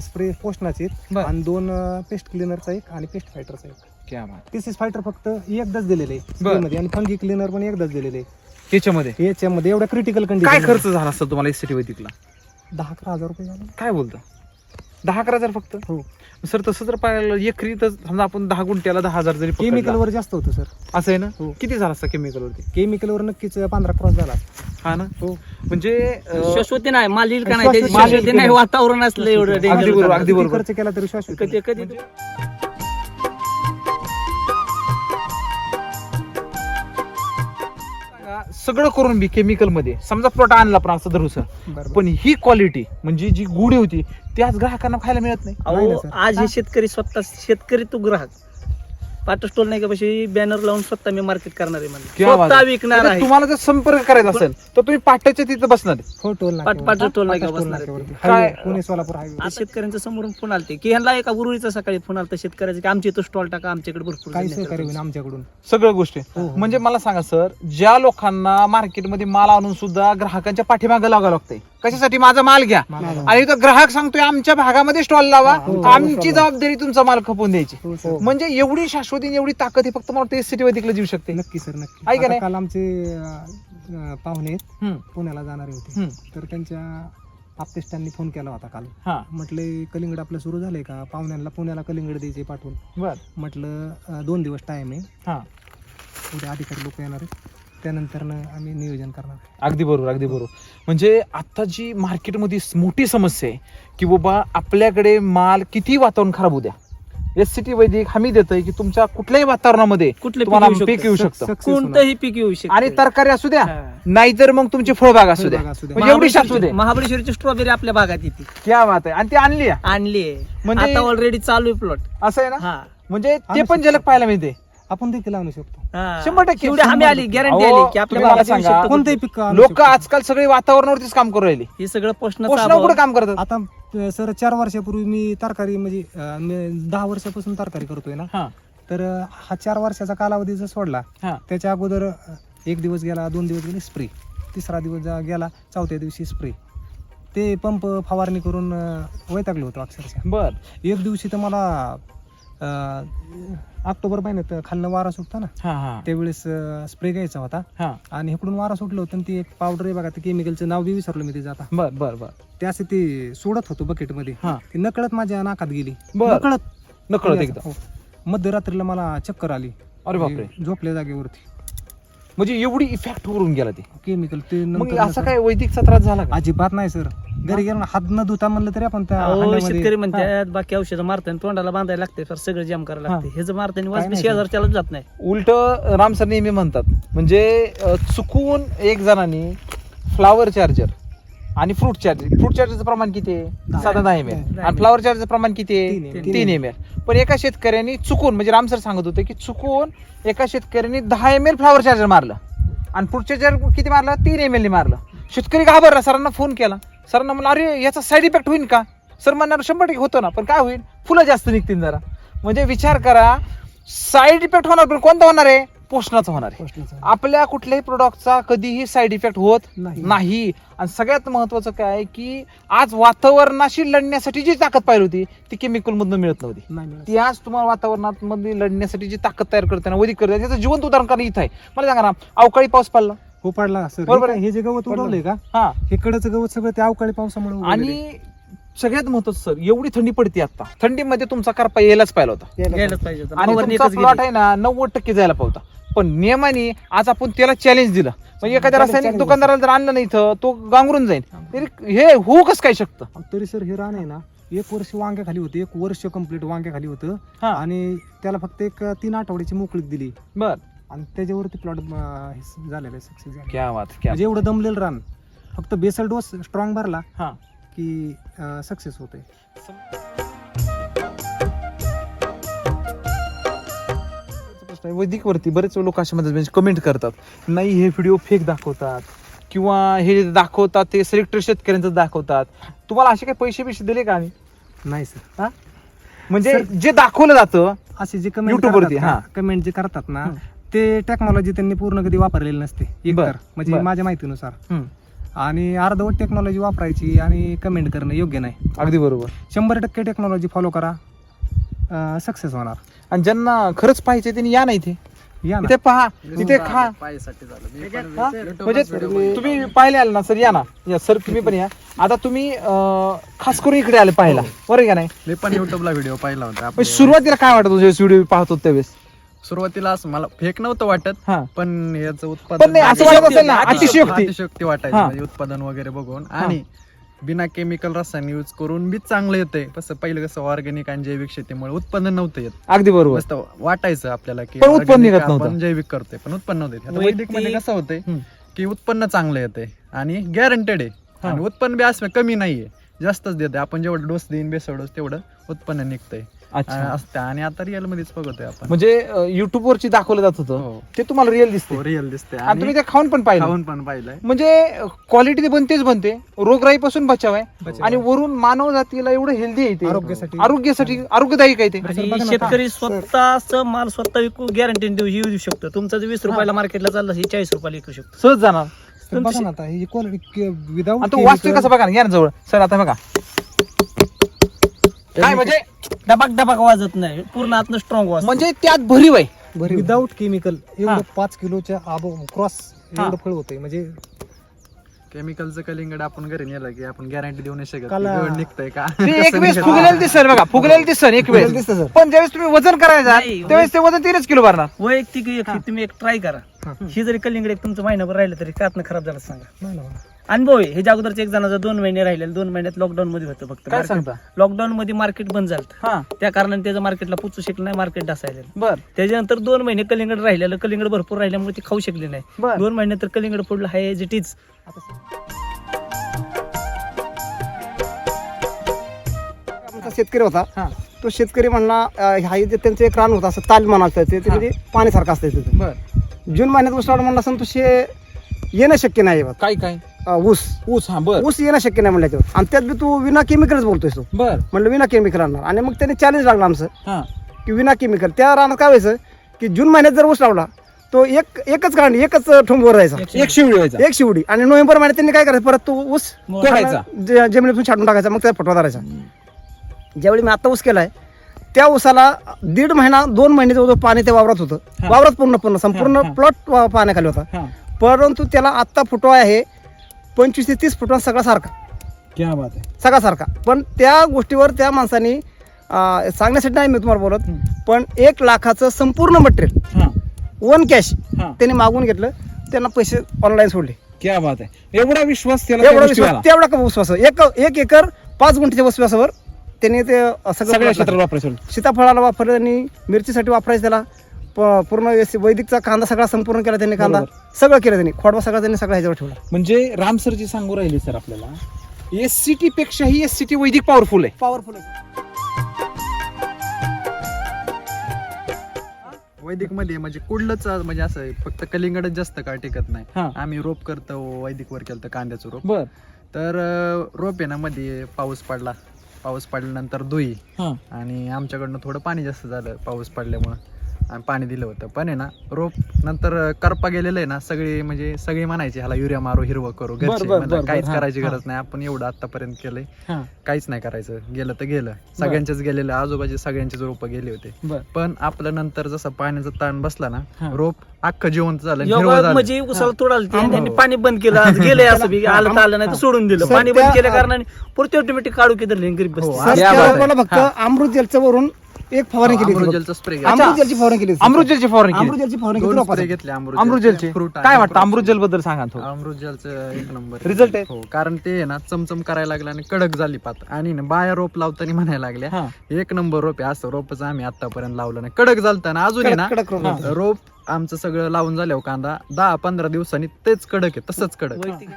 स्प्रे पोषणाचे आहेत बर. आणि 2 पेस्ट क्लिनरचा एक आणि पेस्ट फायटरचा एक. क्या बात. डिसीज फायटर फक्त एकदाच दिलेले आहे बर. spray मध्ये, आणि फंगी क्लिनर पण एकदाच दिलेले आहे. त्याच्यामध्ये याच्यामध्ये एवढ्या क्रिटिकल काय कंडिशन. खर्च झाला असता तुम्हाला एसटी वैदिकला? 10-11 हजार रुपये झाले. काय बोलता? 10-11 हजार फक्त? हो. सर तसं जर पाहिलं एकरी तर समजा आपण 10 गुंठ्याला 10,000 जरी पकडला. केमिकलवर जास्त होतं सर. असं आहे ना? हो. किती झाला असता केमिकल वरती? केमिकलवर नक्कीच 15 क्रॉस झाला. हा ना? हो. म्हणजे शाश्वती नाही, माल येईल का नाही, शाश्वती त्याची नाही. शाश्वती नाही. वातावरण असलं एवढं अगदी danger बरोबर, झालं. अगदी बरोबर. खर्च केला तरी शाश्वत कधी कधी सगळं करून बी केमिकल मध्ये समजा प्लॉट आणला पण असं धरू सर, बरोबर. पण ही क्वालिटी म्हणजे जी गुढी होती ती आज ग्राहकांना खायला मिळत नाही. नाही ना अहो, सर. आज हे शेतकरी स्वतः शेतकरी तो ग्राहक पाट स्टॉल नाही का पशी बॅनर लावून स्वतः मी मार्केट करणार आहे म्हणजे क्या बात स्वतः आहे. विकणार म्हणजे आहे. तुम्हाला जर संपर्क करायचा असेल तर तुम्ही पाट्याच्या तिथं बसणार आहे. हो, टोल पाट- पाट टोल नाक्यावर टोल बसणार आहे. नाक्यावरती. काय- हायवे, पुणे सोलापूर हायवे. आज शेतकऱ्यांच्या समोरून फोन आलते की ह्यांना एका उरुळीचा सकाळी फोन आलता शेतकऱ्याचा की आमच्या इथं स्टॉल टाका, आमच्याकडे भरपूर काही धान्य सहकार्य आहे. होईल आमच्याकडून. सगळ्या गोष्टी. हो, हो. म्हणजे मला सांगा सर, ज्या लोकांना मार्केटमध्ये माल आणून सुद्धा ग्राहकांच्या पाठीमागे लागावं लागतंय कशासाठी? माझा माल घ्या. माल. आणि तो ग्राहक सांगतोय आमच्या भागामध्ये स्टॉल लावा, हो, आमची जबाबदारी तुमचा माल खपवून द्यायची. हो, सर. म्हणजे एवढी शाश्वती एवढी ताकद हे फक्त मला एसटी वैदिकला जीव शकते. नक्की सर, नक्की. आहे का आता नाही? काल आमचे पाहुणे आहेत, हम्म, पुण्याला जाणारे होते, हम्म. तर त्यांच्या आप्तेष्टांनी फोन केला होता काल. हा, म्हटले कलिंगड आपलं सुरू झालंय का, पाहुण्यांना पुण्याला कलिंगड द्यायचे पाठवून. बर. म्हटलं 2 दिवस टाइम आहे, हा, उद्या अधिकारी लोक येणार आहेत, त्यानंतर आम्ही नियोजन करणार. अगदी बरोबर, अगदी बरोबर. म्हणजे आता जी मार्केटमध्ये मोठी समस्या आहे की बाबा आपल्याकडे माल किती वातावरण खराब होऊ द्या, एसटी वैदिक हमी देतंय की तुमच्या कुठल्याही वातावरणामध्ये कुठलं तुम्हाला पीक येऊ पीक येऊ शकतं. शकतं. Success होणार. कोणतंही पीक येऊ शकतं. आणि तरकारी असू द्या, हा. नाहीतर मग तुमची फळबाग असू द्या, फळबाग असू द्या. म्हणजे एवढी शाश्वत आहे. महाबळेश्वरची स्ट्रॉबेरी आपल्या भागात येते, क्या बात आहे. आणि ती आणली आहे. आणली म्हणजे- आता ऑलरेडी चालू आहे प्लॉट. असं आहे ना? हा म्हणजे ते आणू पण शकतो. जलक पाहायला मिळते. आपण देखील आणू शकतो. हा. 100%. एवढी हमी आली, गॅरंटी अहो, आली की आपल्या तुम्ही मला भागात येऊ सांगा, शकतं. कोणतेही पीक आणू लोक शकतो. आजकाल सगळे वातावरणावरतीच काम करू राहिले. हे सगळं पोषणाचा पोषणावर अभाव. कुठे काम करतात? आता सर 4 वर्षापूर्वी मी तरकारी म्हणजे मी 10 वर्षापासून तरकारी करतोय ना, हा, तर हा 4 वर्षाचा कालावधी जर सोडला, हा, त्याच्या अगोदर 1 दिवस गेला, 2 दिवस गेले स्प्रे, 3रा दिवस गेला, 4थ्या दिवशी स्प्रे, ते पंप फवारणी करून वैतागलो होतो अक्षरशः. बर. एक दिवशी तर मला ऑक्टोबर महिन्यात खालनं वारा सुटता ना, हा, हा, त्यावेळेस स्प्रे घ्यायचा होता, हा, आणि इकडून वारा सुटलं होतं, आणि ती एक पावडर आहे बघा, ते केमिकलचं नाव बी विसरलो मी ते जाता, बर, बर, बर, ते असं ते सोडत होतो बकेटमध्ये, हा, ती नकळत माझ्या नाकात गेली. बर. नकळत नकळत एकदम. हो. मध्यरात्रीला मला चक्कर आली, अरे बापरे. झोपल्या जागेवरती. म्हणजे एवढी इफेक्ट करून गेला ते. केमिकल ते मग नंतर असं काय वैदिकचा त्रास झाला का? अजिबात नाही सर. घरी गेलो ना, हात न धुता म्हणलं तरी आपण त्या अहो, हांड्यामध्ये- शेतकरी म्हणतात बाकी औषधं मारताना तोंडाला बांधायला लागते तर सगळं जाम करायला लागते. हे जर मारताना वाजवी नाही शेजारच्याला जात नाही. उलट राम सर नेहमी म्हणतात म्हणजे चुकून एक जणांनी फ्लावर चार्जर आणि फ्रूट चार्जरचं प्रमाण किती आहे? 10 ml. आणि फ्लावर चार्जरचं प्रमाण किती आहे? 3 ml. पण एका शेतकऱ्यांनी चुकून, म्हणजे राम सर सांगत होते की चुकून एका शेतकऱ्यांनी 10 ml फ्लावर चार्जर मारलं आणि फ्रूट चार्जर किती मारलं? 3 ml मारलं. शेतकरी घाबरला, सरांना फोन केला. सरांना म्हणलं अरे याचा साईड इफेक्ट होईल का? सर म्हणणार 100% होतो ना, पण काय होईल? फुलं जास्त निघतील जरा. म्हणजे विचार करा, साईड इफेक्ट होणार, पण कोणता होणार आहे? पोषणाचा होणार आहे. पोषणाचा. आपल्या कुठल्याही प्रोडक्टचा कधीही साईड इफेक्ट होत नाही. नाही. आणि सगळ्यात महत्वाचं काय आहे की आज वातावरणाशी लढण्यासाठी जी ताकद पाहिजे होती ती केमिकल मधून मिळत नव्हती. नाही मिळत. ती आज तुम्हाला वातावरणात मध्ये लढण्यासाठी जी ताकद तयार करताना वैदिक करते त्याचं जिवंत उदाहरण कारण इथं आहे. मला सांगा ना, अवकाळी पाऊस पडला हो पडला सर. बरोबर आहे. हे जे गवत उडवलंय का, हा, हे कडचं गवत सगळं त्या अवकाळी पावसामुळे उगवलेलं आहे. आणि सगळ्यात महत्वाचं सर, एवढी थंडी पडते आता, थंडीमध्ये तुमचा करपा यायलाच पाहिला होता घ्यायलाच पाहिजे होतं. आणि फवारणी तुमचा एकच प्लॉट गेली. आहे ना 90% जायला पावता. पण नियमाने आज आपण त्याला चॅलेंज दिलं, म्हणजे एखाद्या रासायनिक दुकानदाराला जर आणलं नाही इथं तो गांगरून जाईल. तरी हे होऊ कसं काय शकतं? तरी सर हे रान आहे ना 1 वर्ष वांग्या खाली होतं, 1 वर्ष कम्प्लीट वांग्या खाली होतं. हा. आणि त्याला फक्त 3 आठवड्याची मोकळीक दिली बर, आणि त्याच्यावरती प्लॉट झालेला आहे, सक्सेस झाला. क्या बात, क्या म्हणजे एवढं दमलेलं रान, फक्त बेसल डोस स्ट्रॉंग भरला हा. की सक्सेस होते. वैदिक वरती बरेच लोक अशा मध्ये कमेंट करतात, नाही हे व्हिडिओ फेक दाखवतात किंवा हे दाखवतात ते सिलेक्टर शेतकऱ्यांचं दाखवतात. तुम्हाला असे काही पैसे बिशे दिले का आम्ही? नाही सर. म्हणजे जे दाखवलं जातं असे जे YouTube वरती, हा. कमेंट जे करतात ना, ते टेक्नॉलॉजी त्यांनी पूर्ण कधी वापरलेली नसते बर, एकतर, म्हणजे बर. माझ्या माहितीनुसार. हम्म, आणि अर्धवट टेक्नॉलॉजी वापरायची आणि कमेंट करणं योग्य नाही. अगदी बरोबर. 100% टेक्नॉलॉजी फॉलो करा, सक्सेस होणार. आणि ज्यांना खरंच पाहिजे त्यांनी या नाही या ना. इथे पहा, इथे खा. पायासाठी झालं. मी पण हा? YouTube म्हणजे च video तुम्ही पाहिले आले ना सर, या ना, या सर तुम्ही पण या. आता तुम्ही खास करून इकडे आले पाहायला, बरोबर का नाही? मी पण युट्यूबला व्हिडिओ पाहिला होता म्हणजे आपले. सुरुवातीला काय वाटत होतं व्हिडिओ पाहतो त्यावेळेस? सुरुवातीला असं मला फेक नव्हतं वाटत, हा. पण याचं पण उत्पादन नाही असं वाटत असेल ना, अतिशयोक्ती. अतिशयोक्ती वाटायची हा. म्हणजे उत्पादन वगैरे बघून. आणि बिना केमिकल रसायन यूज करून बी चांगलं येतंय. कसं पहिलं कसं ऑर्गॅनिक आणि जैविक शेतीमुळे उत्पादन नव्हतं येत. अगदी बरोबर. मस्त वाटायचं आपल्याला की पण उत्पन्न organic निघत नव्हतं. आपण जैविक करतोय पण उत्पन्न नव्हते. आता वैदिक- वैदिक मध्ये कसं होतंय हम्म. की उत्पन्न चांगलं येतंय आणि गॅरंटेड आहे. हा. आणि उत्पन्न बी असं कमी नाहीये, जास्तच देते. आपण जेवढं डोस देईन बेसळ डोस तेवढं उत्पन्न निघतंय अच्छा, असतं. आणि आता रिअल मध्येच बघतोय आपण. म्हणजे युट्यूब वरची दाखवलं जात होतं हो. ते तुम्हाला रिअल दिसते रिअल दिसते आणि तुम्ही ते खाऊन पण पाहिलं. खाऊन पण पाहिलंय. म्हणजे क्वालिटी बनतेच बनते, रोगराईपासून बचाव आहे आणि वरून मानव जातीला एवढं हेल्दी आहे ते, आरोग्यासाठी आरोग्यदायी काय ते. सर, बघा ना, शेतकरी स्वतःच माल स्वतः विकू गॅरंटी देऊ शकतो. तुमचा जर 20 रुपयाला मार्केटला चालला 40 रुपयाला विकू शकतो. सहज जाणार. तर बघा ना आता ही क्वालिटी आणि विदाउट तो वाचतोय कसं बघा ना, या ना जवळ सर. आता बघा काय म्हणजे डबाक डबाक वाजत नाही, पूर्ण आतनं स्ट्रॉंग वाजत. म्हणजे त्यात भरीव आहे. विदाउट केमिकल हा. एवढं 5 किलोच्या क्रॉस हा. एवढं फळ होतंय. म्हणजे केमिकलचं कलिंगड आपण घरी नेलं की आपण गॅरंटी देऊ नाही शकत कला- की गोड निघतंय का. ते एक कसं वेळेस निघतंय. फुगलेलं दिसर बघा, फुगलेलं दिसर एक वेळेस दिसतं सर. पण ज्यावेळेस तुम्ही वजन करायचा नाही, त्यावेळेस ते वजन 3 किलो भरणार. वैयक्तिक तुम्ही एक ट्राय करा. ही जरी कलिंगड एक तुमचं महिनाभर राहिलं तरी कातनं खराब झालं सांगा. नाही ना. अनुभव आहे. ह्याच्या अगोदरच्या एक जणाचं 2 महिने राहिलेलं, 2 महिन्यात लॉकडाऊन मध्ये होतं फक्त. काय सांगता? लॉकडाऊन मध्ये मार्केट बंद झालं, हा, त्या कारणाने त्याचं मार्केटला पोचू शकलं नाही, मार्केट ढासायला. बर त्याच्यानंतर 2 महिने कलिंगड राहिलेलं, कलिंगड भरपूर राहिल्यामुळे ते खाऊ शकले नाही. बर. 2 महिन्यात तर कलिंगड फोडलं आहे एज इट इज. आमचा शेतकरी होता, हा, तो शेतकरी म्हणला हा जे त्यांचं एक रान होतं असं ताल म्हणायचं ते म्हणजे पाण्यासारखं असतं तिथं. बर जून महिन्यात ऊस लावणं म्हणलं असं तुझे येणं शक्य नाही आहे. काय काय ऊस ऊस, हा, बर ऊस येणं शक्य नाही म्हणलं त्याच्यावर. आणि त्यात बी तू विना केमिकलच बोलतोय तू. बर म्हणलं विना केमिकल आणणार. आणि मग त्याने चॅलेंज लागलं आमचं हा, की विना केमिकल. त्या रानात काय व्हायचं की जून महिन्यात जर ऊस लावला तो एकच कांडी एकच ठोंबवर राहायचा, एक शिवडी व्हायचा. एक शिवडी. आणि नोव्हेंबर महिन्यात त्यांनी काय करायचं, परत तो ऊस तोडायचा. जमिनीतून छाटून टाकायचा, मग त्याचा फटवा धरायचा. ज्यावेळी मी आता ऊस केलाय त्या ऊसाला 1.5 महिना 2 महिने जवळ पाणी त्या वावरात होतं. हा. वावरात पूर्ण संपूर्ण हा, हा. प्लॉट पाण्याखाली होता. हा, परंतु त्याला आत्ता फुटवा आहे 25 ते 30 फुटवा सगळा सारखा, क्या बात आहे. सगळा सारखा. पण त्या गोष्टीवर त्या माणसाने सांगण्यासाठी नाही मी तुम्हाला बोलत, पण 1 लाखाचं संपूर्ण मटेरियल हा, वन कॅश हा. त्यांनी मागून घेतलं, त्यांना पैसे ऑनलाईन सोडले. क्या बात आहे, एवढा विश्वास त्याला एवढा त्या गोष्टीवर आला. तेवढा का विश्वास, एक एकर 5 गुंठ्याच्या विश्वासावर त्यांनी ते सगळ्या क्षेत्रात वापरायचं. सीताफळाला वापरलं, त्यांनी मिरचीसाठी वापरायचं, त्याला पूर्ण वैदिकचा कांदा सगळा संपूर्ण केला त्यांनी, कांदा सगळं केलं त्यांनी, खोडवा सगळा त्यांनी सगळा ह्याच्यावर ठेवला. म्हणजे राम सरजी सांगू राहिले सर आपल्याला, SCT पेक्षाही SCT वैदिक पॉवरफुल आहे. पॉवरफुल. वैदिक मध्ये म्हणजे कुठलंच म्हणजे असं आहे, फक्त कलिंगडच जास्त काळ टिकत नाही. हा. आम्ही रोप करतो, वैदिक वर केलं कांद्याचं रोप. बर. तर रोप आहे ना, मध्ये पाऊस पडल्यानंतर धुई, हा. आणि आमच्याकडनं थोडं पाणी जास्त झालं पाऊस पडल्यामुळं, आम्ही पाणी दिलं होतं. पण आहे ना, रोप नंतर करपा गेलेलं आहे ना, सगळी म्हणायची ह्याला युरिया मारू, हिरवं करू. घरचे बर, म्हणलं, बर, काहीच हा, करायची हा. गरज नाही, आपण एवढं आतापर्यंत केलंय, हा. काहीच नाही करायचं, गेलं तर गेलं. सगळ्यांचेच गेलेलं, आजोबाचे सगळ्यांचेच रोप गेले होते. बर. पण आपलं नंतर जसं पाण्याचा ताण बसला ना, हा. रोप अख्खं जिवंत झालं, हिरवं योगा झालं. म्हणजे उसाला तोडाल हो. त्यांनी पाणी बंद केलं, आज गेले असं बी आलं तर आलं नाही तर सोडून दिलं. सर, पाणी बंद त्या- केल्या कारणाने पुरते ऑटोमॅटिक काढू की धरले गरीब हो, बसते. सर, या त्या बात आहे. रोपाला फक्त अमृत जलचं वरून एक फवारणी केली होती. अमृतजलचा स्प्रे अमृत जलची फवारणी केली होती. अमृतजलची फवारणी केली. अमृत जलची फवारणी केली स्प्रे रोपाला. घेतले अमृतजलचे फ्रूट काय वाटतं अमृतजल बद्दल सांगा थोडं. अमृतजलचं एक नंबर Result आहे? हो, कारण ते आहे ना चमचम करायला लागलं आणि कडक झाली पात, आणि ना बाया रोप लावताना म्हणायला लागल्या हा. एक नंबर रोप आहे, असं रोपच आम्ही आतापर्यंत लावलं नाही. कडक झालतं ना, अजून आहे ना कडक रोप होतं. रोप आमचं सगळं लावून झाल्यावर कांदा 10-15 दिवसांनी तेच कडक आहे, तसंच कडक. वैयक्तिक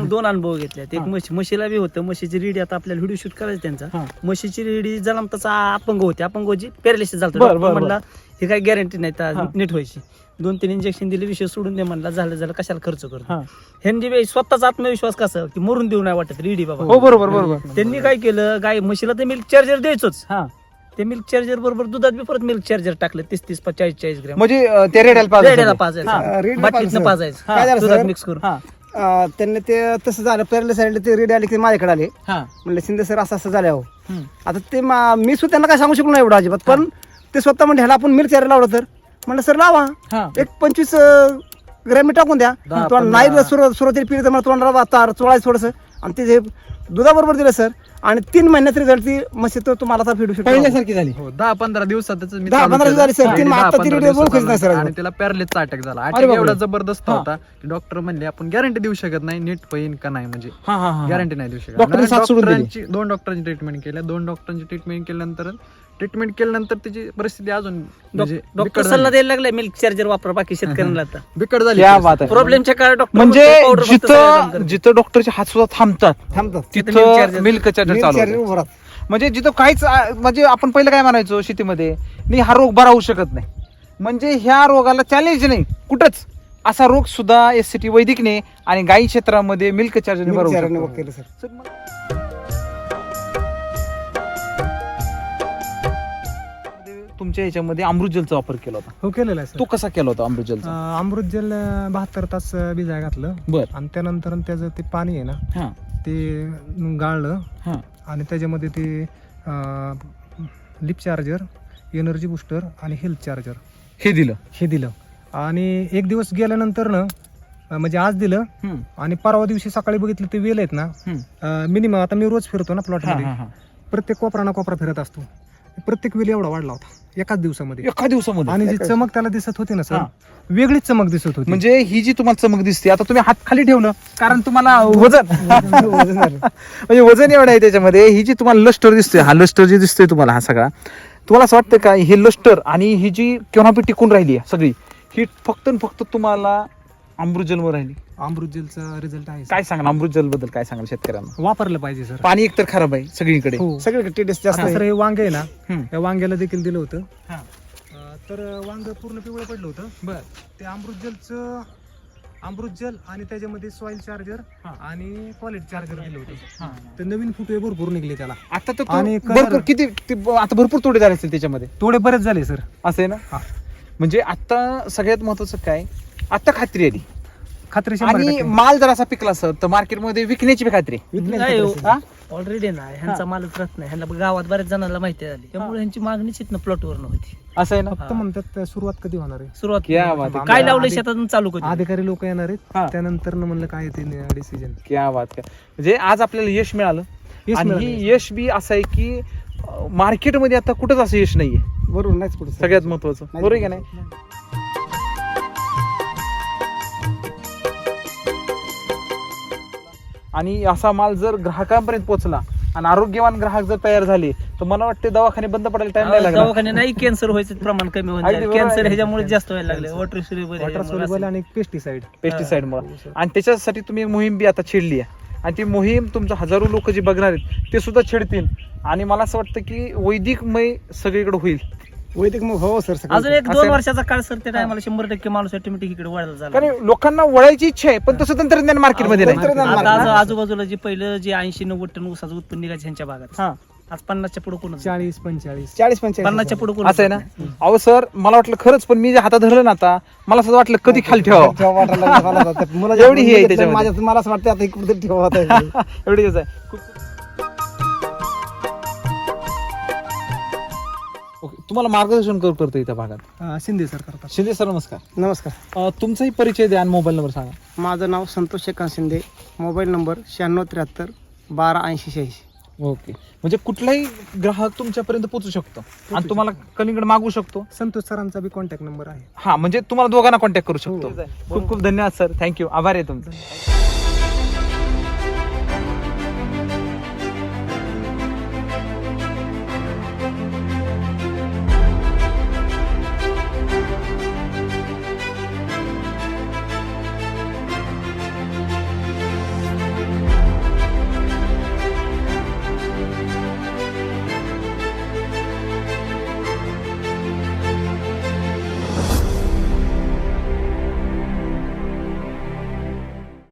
दोन अनुभव घेतले. एक म्हशीला बी होतं, म्हशीची रेडी आता आपल्याला व्हिडिओ शूट करायचं त्यांचा. हा. म्हशीची रेडी जन्मताचा अपंग होती, अपंगची पॅरालिसिस झालं. बर, बर, म्हणला हे काही गॅरंटी नाही तर हा. नीट व्हायची. 2-3 इंजेक्शन दिले, विषय सोडून दे म्हणला, झालं कशाला खर्च करतो. हा. ह्यांनी स्वतःचा आत्मविश्वास कसा की मरून देऊ नाही वाटत रेडी बाबा. हो बरोबर. त्यांनी काय केलं, गाय म्हशीला तर मिल्क चार्जर द्यायचोच. हा. ते मिल्क चार्जर बरोबर दुधात बी परत मिल्क चार्जर टाकलं 30-30, 40-40 ग्रॅम. म्हणजे ते रेड्याला रेड्याला पाजायचं. पाजायचं, रेड्याला बाटलीतनं पाजायचं. पाजायचं, काय झालं दुधात सर? मिक्स करून. हा. त्यांनी ते तसं झालं, पॅरालिसाईडला ते रेडी आले की माझ्याकडे आले, हा. म्हणलं शिंदे सर असं झालं हो. हम्म. आता ते मी सुद्धा त्यांना काय सांगू शकलो नाही एवढं अजिबात, पण ते स्वतः म्हणजे ह्याला आपण मिल्क चार्जर लावलं तर म्हणलं सर लावा, हा. एक 25 ग्रॅम टाकून द्या. तो नाही सुरुवातीला पिढी मला तोंडाला तार चोळायचं थोडंसं, आणि ते जे दुधाबरोबर दिलं सर, आणि 3 महिन्यात रिझल्ट ती मस्त तो तुम्हाला आता फिडू शकतो. पहिल्यासारखी झाली. हो, 10-15 दिवसातच मी 10-15 चालू केलं. झाली सर. आणि तीन- आता 10-15 ती रेडिओ दिवसात ओळखायचं नाही सर. आणि त्याला पॅरालिसचा अटॅक झाला. अरे अटॅक बापरे. एवढा जबरदस्त हा. होता की डॉक्टर म्हणले आपण गॅरंटी देऊ शकत नाही, नीट होईन का नाही, म्हणजे हा, हा, हा. गॅरंटी नाही देऊ शकत. डॉक्टरांनी साथ सोडून दिली. 2 डॉक्टरांची ट्रीटमेंट केल्या, 2 डॉक्टरांची ट्रीटमेंट केल्यानंतर त्याची परिस्थिती अजून म्हणजे डॉक्टर बिकट सल्ला झाली. द्यायला लागलाय मिल्क चार्जर वापरा बाकी शेतकऱ्यांना आता. बिकट झाली क्या परिस्थिती. बात आहे. प्रॉब्लेमच्या काळात डॉक्टर म्हणजे जिथं डॉक्टरचे हात सुद्धा थांबतात थांबतात milk charger. तिथं मिल्क चार्जर Milk चालू charger होतं. उभं राहतं. म्हणजे जिथं काहीच म्हणजे आपण पहिलं काय म्हणायचो शेतीमध्ये, नाही हा रोग बरा होऊ शकत नाही, म्हणजे ह्या रोगाला चॅलेंज नाही कुठंच, असा रोग सुद्धा SCT वैदिकने आणि गाई क्षेत्रामध्ये मिल्क चार्जरने Milk बरा होऊ charger ने शकतो. work केलं सर. तुमच्या ह्याच्यामध्ये अमृतजलचा वापर केला होता, हो केलेला आहे सर. तो कसा केला होता अमृतजलचा? अमृत जल 72 तास भिजाय घातलं, बर. आणि त्यानंतर त्याचं ते पाणी आहे ना हा. ते गाळलं, हा. आणि त्याच्यामध्ये ते लिप चार्जर, एनर्जी बुस्टर आणि हेल्थ चार्जर हे दिलं. हे दिलं. आणि एक दिवस गेल्यानंतर ना म्हणजे आज दिलं, हम्म. आणि परवा दिवशी सकाळी बघितलं ते वेल आहेत ना, मिनिमम आता मी रोज फिरतो ना प्लॉट हा, मध्ये, हा, हा. प्रत्येक कोपरा ना कोपरा फिरत असतो, प्रत्येक वेल एवढा वाढला होता एकाच दिवसामध्ये. एका दिवसामध्ये. आणि जी चमक त्याला दिसत होती ना सर, हा. वेगळीच चमक दिसत होती. म्हणजे ही जी तुम्हाला चमक दिसते, आता तुम्ही हात खाली ठेवलं कारण तुम्हाला वजन वजन झालं. म्हणजे वजन एवढं आहे त्याच्यामध्ये. ही जी तुम्हाला लस्टर दिसते, हा लस्टर जे दिसतोय तुम्हाला, हा सगळा तुम्हाला असं वाटतं का हे लस्टर आणि ही जी कॅनॉपी टिकून राहिली आहे सगळी, ही फक्त आणि फक्त तुम्हाला अमृतजलवर राहिली? अमृत जेलचा रिझल्ट आहे सर. काय सांगाल अमृतजल बद्दल, काय सांगाल शेतकऱ्यांना? वापरलं पाहिजे सर. पाणी एकतर खराब आहे सगळीकडे. हो. सगळीकडे टेस्ट जास्त आता आहे. सर हे वांग आहे ना, हम्म. या वांग्याला देखील दिलं होतं. हा. तर वांग पूर्ण पिवळं पडलं होतं. बर. ते अमृत जल आणि त्याच्यामध्ये सॉइल चार्जर हा. आणि क्वालिटी चार्जर दिलं होतं. हा. तर नवीन फुटवे भरपूर निघले त्याला. आता तर आणि तो भरपूर color- किती आता भरपूर तोडे झाले असतील त्याच्यामध्ये, थोडे बरेच झाले सर. असं आहे ना? हा. म्हणजे आता सगळ्यात महत्वाचं काय, आता खात्री आली खात्री आणि 100%. माल जर असा पिकला असत तर मार्केटमध्ये विकण्याची बी खात्री आहे. नाही हो. हा? ऑलरेडी ना ह्यांचा मालच राहत नाही, ह्यांना गावात बऱ्याच जणांना माहिती झाली, त्यामुळे ह्यांची मागणीच इथनं प्लॉटवर नव्हती. असं आहे ना? फक्त म्हणतात सुरुवात कधी होणार आहे. सुरुवात क्या बात आहे. काय लावलं शेतातून चालू कधी. अधिकारी लोक येणार हा. आहेत, त्यानंतर म्हणलं काय ते डिसिजन. क्या बात काय, म्हणजे आज आपल्याला यश मिळालं. यश आणि मिळालं. ही यश बी असं आहे की मार्केटमध्ये आता कुठंच असं यश नाहीये बरोबर नाहीच पुढे सगळ्यात महत्वाचं, बरोबर आहे का नाही? आणि असा माल जर ग्राहकांपर्यंत पोहोचला आणि आरोग्यवान ग्राहक जर तयार झाले तर मला वाटते दवाखाने बंद पडायला टाइम नाही लागणार. दवाखाने नाही, कॅन्सर व्हायचं प्रमाण कमी होऊन अगदी जाईल. बरोबर कॅन्सर आहे. ह्याच्यामुळे जास्त व्हायला लागले, वॉटर वॉटर सोल्युबल आणि पेस्टिसाइड. पेस्टिसाइड मुळे. आणि त्याच्यासाठी तुम्ही एक मोहीम बी आता छेडली आहे आणि ती मोहीम तुमच्या हजारो लोक जे बघणार आहेत ते सुद्धा छेडतील आणि मला असं वाटतं की वैदिकमय सगळीकडे होईल. वैदिक मग हो सर अजून एक असं 2 आहे. वर्षाचा काळ सर त्या टायमाला 100% माणूस ऑटोमॅटिक इकडे वळायला झाला. कारण लोकांना वळायची इच्छा आहे पण तसं तंत्रज्ञान मार्केटमध्ये नाही. तंत्रज्ञान आता आजूबाजूला जे पहिलं जे 80-90 टन ऊसाचं उत्पन्न निघायचं ह्यांच्या भागात, हा आज 50च्या पुढे कोण 40-45. 40-45 50च्या पुढे कोण असं आहे ना. अहो सर मला वाटलं खरंच पण मी जे हातात धरलं ना आता मला असं वाटलं कधी खाली ठेवावं एवढी ही आहे त्याच्यामध्ये. मला असं वाटतं आता एक कुठेतरी ठेवा आता. एवढीच आहे. ओके, तुम्हाला मार्गदर्शन करतो इथं भागात शिंदे सर करतात. शिंदे सर नमस्कार. नमस्कार, तुमचाही परिचय द्या आणि मोबाईल नंबर सांगा. माझं नाव Santosh Shekhar Shinde, mobile number 9673 128086. Okay, म्हणजे कुठलाही ग्राहक तुमच्यापर्यंत पोहोचू शकतो आणि तुम्हाला कलिंगड मागू शकतो. संतोष सरांचा बी कॉन्टॅक्ट नंबर आहे. हा म्हणजे तुम्हाला दोघांना कॉन्टॅक्ट करू शकतो. खूप खूप धन्यवाद सर, थँक्यू, आभार आहे तुमचं.